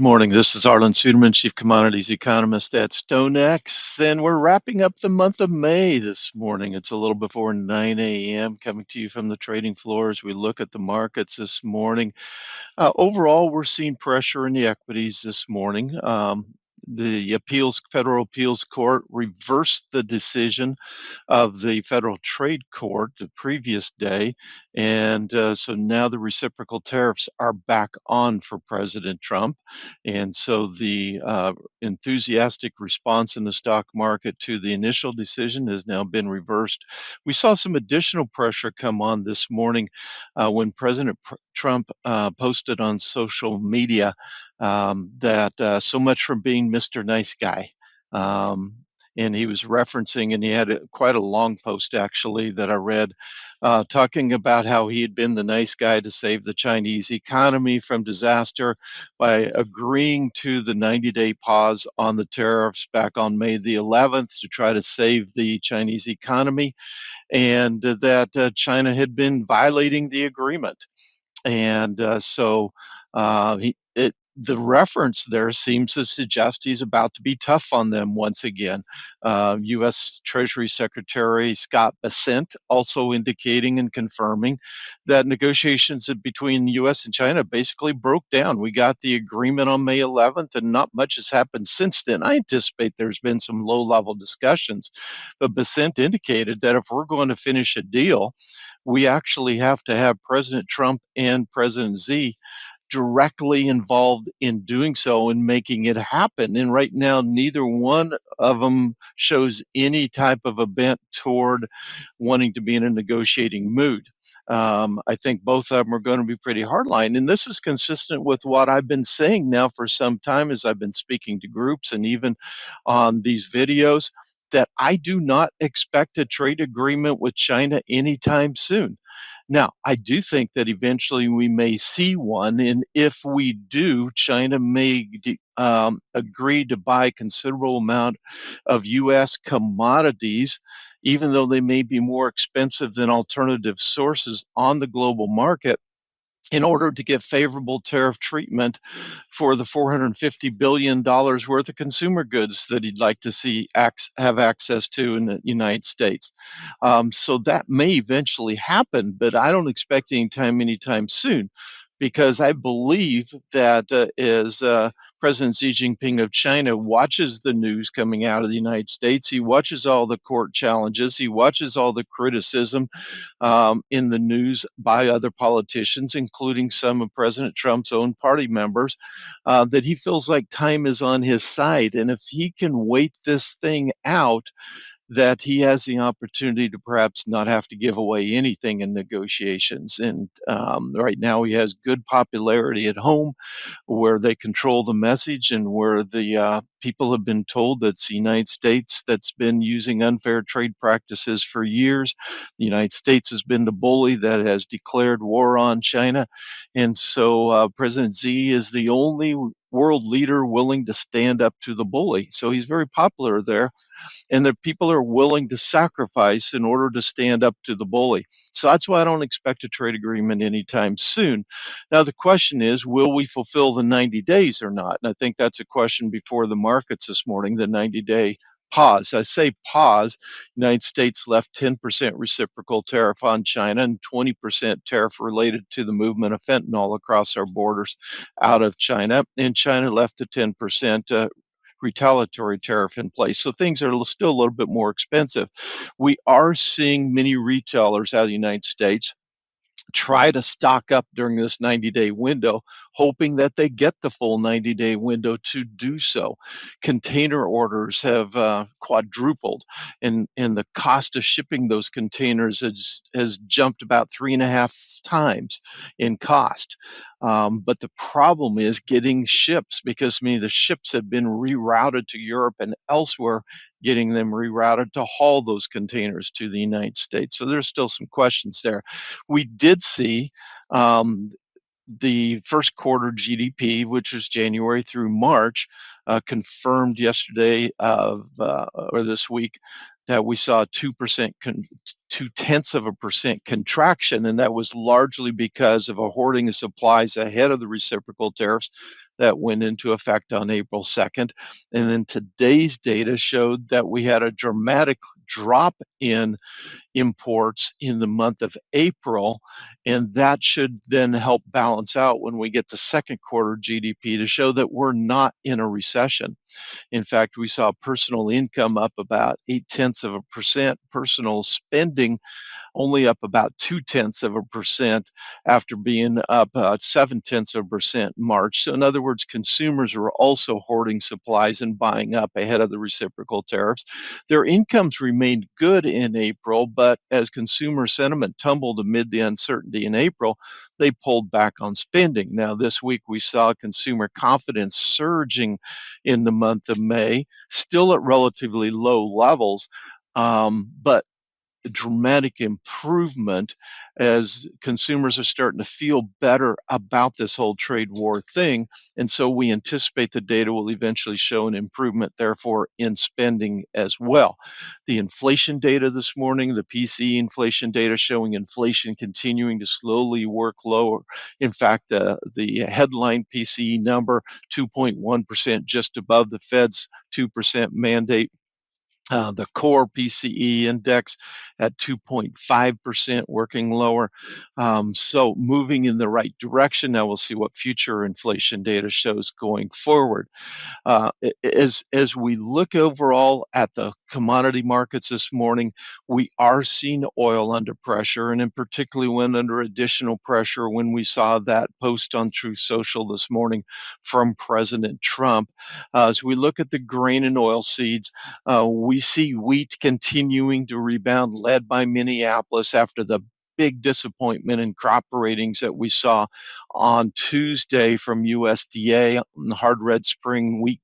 Good morning. This is Arlan Suderman, Chief Commodities Economist at StoneX, and we're wrapping up the month of May this morning. It's a little before 9 a.m. coming to you from the trading floor as we look at the markets this morning. Overall, we're seeing pressure in the equities this morning. The Federal Appeals Court reversed the decision of the Federal Trade Court the previous day. And so now the reciprocal tariffs are back on for President Trump. And so the enthusiastic response in the stock market to the initial decision has now been reversed. We saw some additional pressure come on this morning when Trump posted on social media that so much for being Mr. Nice Guy. And he was referencing, and he had quite a long post actually that I read, talking about how he had been the nice guy to save the Chinese economy from disaster by agreeing to the 90-day pause on the tariffs back on May the 11th to try to save the Chinese economy, and that China had been violating the agreement. And so the reference there seems to suggest he's about to be tough on them once again. U.S. Treasury Secretary Scott Bessent also indicating and confirming that negotiations between the U.S. and China basically broke down. We got the agreement on May 11th, and not much has happened since then. I anticipate there's been some low-level discussions, but Bessent indicated that if we're going to finish a deal, we actually have to have President Trump and President Xi directly involved in doing so and making it happen. And right now, neither one of them shows any type of a bent toward wanting to be in a negotiating mood. I think both of them are going to be pretty hardline. And this is consistent with what I've been saying now for some time as I've been speaking to groups and even on these videos, that I do not expect a trade agreement with China anytime soon. Now, I do think that eventually we may see one, and if we do, China may agree to buy a considerable amount of U.S. commodities, even though they may be more expensive than alternative sources on the global market, in order to get favorable tariff treatment for the $450 billion worth of consumer goods that he'd like to see have access to in the United States. So that may eventually happen, but I don't expect anytime soon, because I believe that as President Xi Jinping of China watches the news coming out of the United States, he watches all the court challenges, he watches all the criticism in the news by other politicians, including some of President Trump's own party members, that he feels like time is on his side. And if he can wait this thing out, that he has the opportunity to perhaps not have to give away anything in negotiations. And right now he has good popularity at home, where they control the message and where the people have been told that it's the United States that's been using unfair trade practices for years. The United States has been the bully that has declared war on China. And so President Xi is the only world leader willing to stand up to the bully. So he's very popular there, and the people are willing to sacrifice in order to stand up to the bully. So that's why I don't expect a trade agreement anytime soon. Now, the question is, will we fulfill the 90 days or not? And I think that's a question before the markets this morning, the 90-day pause. I say pause. United States left 10% reciprocal tariff on China and 20% tariff related to the movement of fentanyl across our borders out of China. And China left a 10% retaliatory tariff in place. So things are still a little bit more expensive. We are seeing many retailers out of the United States try to stock up during this 90-day window, hoping that they get the full 90-day window to do so. Container orders have quadrupled, and the cost of shipping those containers has jumped about 3.5 times in cost. But the problem is getting ships, because many of the ships have been rerouted to Europe and elsewhere, getting them rerouted to haul those containers to the United States. So there's still some questions there. We did see the first quarter GDP, which was January through March, confirmed yesterday or this week, that we saw a 0.2% contraction, and that was largely because of a hoarding of supplies ahead of the reciprocal tariffs that went into effect on April 2nd. And then today's data showed that we had a dramatic drop in imports in the month of April, and that should then help balance out when we get the second quarter GDP to show that we're not in a recession. In fact, we saw personal income up about 0.8%, personal spending only up about 0.2% after being up 0.7% in March. So in other words, consumers are also hoarding supplies and buying up ahead of the reciprocal tariffs. Their incomes remained good in April, but as consumer sentiment tumbled amid the uncertainty in April, they pulled back on spending. Now, this week we saw consumer confidence surging in the month of May, still at relatively low levels, but dramatic improvement as consumers are starting to feel better about this whole trade war thing. And so we anticipate the data will eventually show an improvement, therefore, in spending as well. The inflation data this morning, the PCE inflation data showing inflation continuing to slowly work lower. In fact, the headline PCE number, 2.1%, just above the Fed's 2% mandate. The core PCE index at 2.5%, working lower. So moving in the right direction. Now we'll see what future inflation data shows going forward. As we look overall at the commodity markets this morning, we are seeing oil under pressure, and in particularly when under additional pressure when we saw that post on Truth Social this morning from President Trump. As we look at the grain and oil seeds, we see wheat continuing to rebound, led by Minneapolis after the big disappointment in crop ratings that we saw on Tuesday from USDA on the hard red spring wheat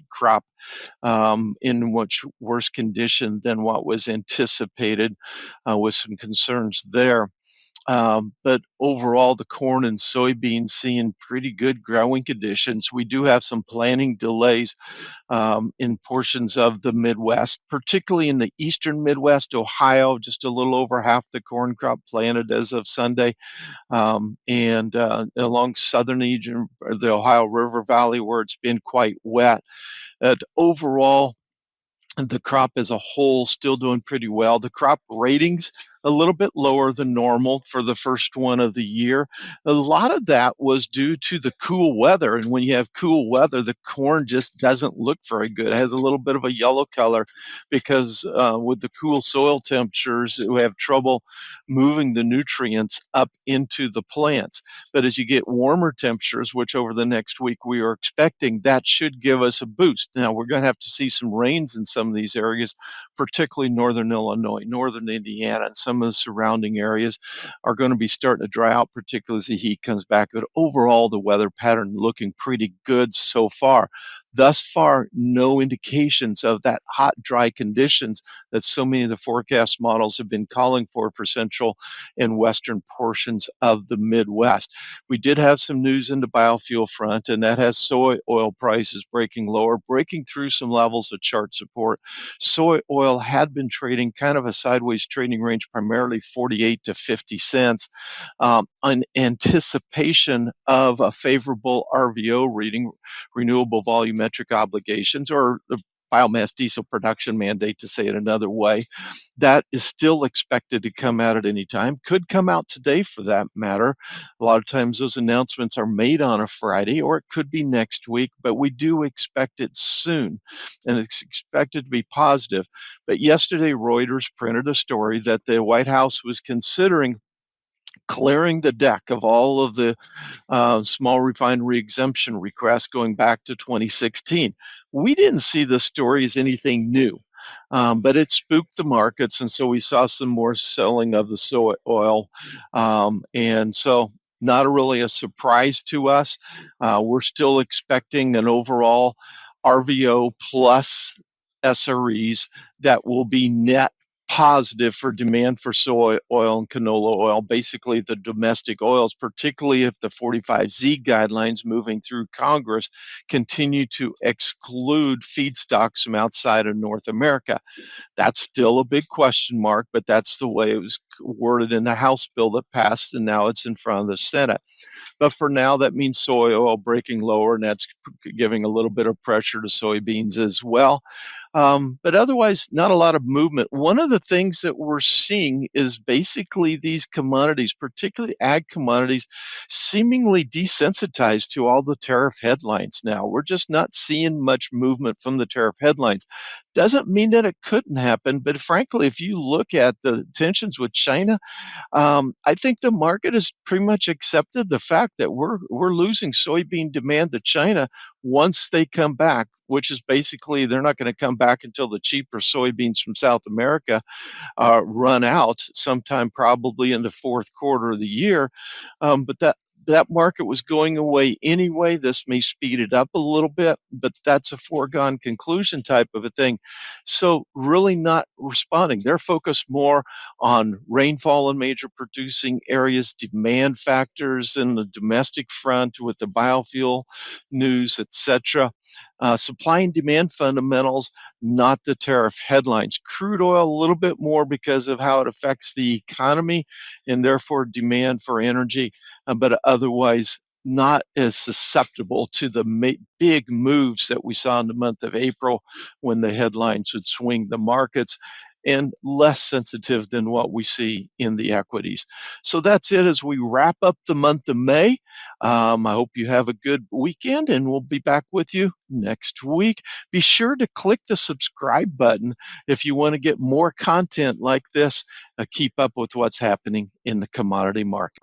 crop in much worse condition than what was anticipated, with some concerns there. But overall, the corn and soybeans seeing pretty good growing conditions. We do have some planting delays in portions of the Midwest, particularly in the eastern Midwest, Ohio, just a little over half the corn crop planted as of Sunday, and along southern region, the Ohio River Valley, where it's been quite wet. Overall, the crop as a whole still doing pretty well. The crop ratings a little bit lower than normal for the first one of the year. A lot of that was due to the cool weather, and when you have cool weather, the corn just doesn't look very good. It has a little bit of a yellow color because with the cool soil temperatures, we have trouble moving the nutrients up into the plants. But as you get warmer temperatures, which over the next week we are expecting, that should give us a boost. Now, we're going to have to see some rains in some of these areas, particularly northern Illinois, northern Indiana, and some of the surrounding areas are going to be starting to dry out, particularly as the heat comes back. But overall, the weather pattern looking pretty good so far. Thus far, no indications of that hot, dry conditions that so many of the forecast models have been calling for central and western portions of the Midwest. We did have some news in the biofuel front, and that has soy oil prices breaking lower, breaking through some levels of chart support. Soy oil had been trading kind of a sideways trading range, primarily 48 to 50 cents, in anticipation of a favorable RVO reading, renewable volumetric obligations, or the biomass diesel production mandate, to say it another way. That is still expected to come out at any time. Could come out today for that matter. A lot of times those announcements are made on a Friday, or it could be next week, but we do expect it soon, and it's expected to be positive. But yesterday, Reuters printed a story that the White House was considering clearing the deck of all of the small refinery exemption requests going back to 2016. We didn't see this story as anything new, but it spooked the markets, and so we saw some more selling of the soy oil. And so not really a surprise to us. We're still expecting an overall RVO plus SREs that will be net positive for demand for soy oil and canola oil, basically the domestic oils, particularly if the 45Z guidelines moving through Congress continue to exclude feedstocks from outside of North America. That's still a big question mark, but that's the way it was worded in the House bill that passed, and now it's in front of the Senate. But for now, that means soy oil breaking lower, and that's giving a little bit of pressure to soybeans as well. But otherwise, not a lot of movement. One of the things that we're seeing is basically these commodities, particularly ag commodities, seemingly desensitized to all the tariff headlines now. We're just not seeing much movement from the tariff headlines. Doesn't mean that it couldn't happen, but frankly, if you look at the tensions with China, I think the market has pretty much accepted the fact that we're losing soybean demand to China once they come back, which is basically they're not going to come back until the cheaper soybeans from South America run out sometime probably in the fourth quarter of the year. But that market was going away anyway. This may speed it up a little bit, but that's a foregone conclusion type of a thing. So really not responding. They're focused more on rainfall in major producing areas, demand factors in the domestic front with the biofuel news, etc. Supply and demand fundamentals, not the tariff headlines. Crude oil a little bit more because of how it affects the economy and therefore demand for energy, but otherwise not as susceptible to the big moves that we saw in the month of April when the headlines would swing the markets, and less sensitive than what we see in the equities. So that's it as we wrap up the month of May. I hope you have a good weekend, and we'll be back with you next week. Be sure to click the subscribe button if you want to get more content like this, keep up with what's happening in the commodity market.